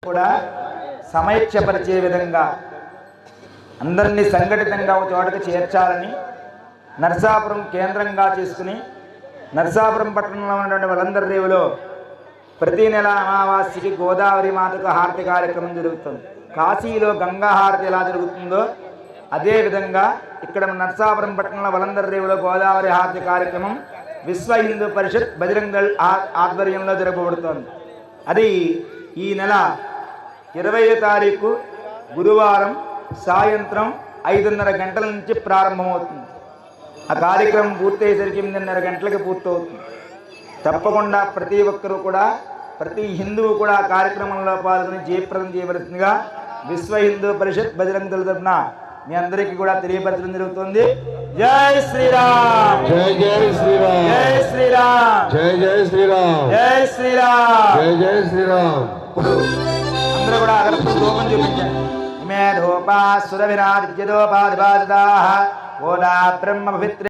కూడా సమైక్యపరిచే విధంగా అందరినీ సంఘటితంగా ఒక చోటకి చేర్చాలని నరసాపురం కేంద్రంగా చేసుకుని నరసాపురం పట్టణంలో ఉన్నటువంటి వలందరి రేవులో ప్రతి నెల అమావాస్యకి గోదావరి మాతకు హారతి కార్యక్రమం జరుగుతుంది. కాశీలో గంగా హారతి ఎలా జరుగుతుందో అదేవిధంగా ఇక్కడ నరసాపురం పట్టణంలో వలందరి రేవులో గోదావరి హారతి కార్యక్రమం విశ్వ హిందూ పరిషత్ బజరంగ్ దళ్ ఆధ్వర్యంలో జరపబడుతోంది. అది ఈ నెల 20వ తారీఖు గురువారం సాయంత్రం 5:30 గంటల నుంచి ప్రారంభమవుతుంది. ఆ కార్యక్రమం పూర్తయ్యేసరికి 8:30 గంటలకు పూర్తవుతుంది. తప్పకుండా ప్రతి ఒక్కరూ కూడా ప్రతి హిందువు కూడా ఆ కార్యక్రమంలో పాల్గొని జయప్రదం చేయవలసిందిగా విశ్వ హిందూ పరిషత్ బజరంగ్ దళ్ తరపున మీ అందరికీ కూడా తెలియపరచడం జరుగుతుంది. జై శ్రీరామ్, జై జై శ్రీరామ్, జై శ్రీరామ్, జై జై శ్రీరామ్, జై శ్రీరామ్, జై జై శ్రీరామ్. అందరూ కూడా అగరబత్తి ధూపం చూపించండి. మే ధూపా సురవిరాజ్యదోపాధిపాదితాః ఓదా బ్రహ్మ పవిత్ర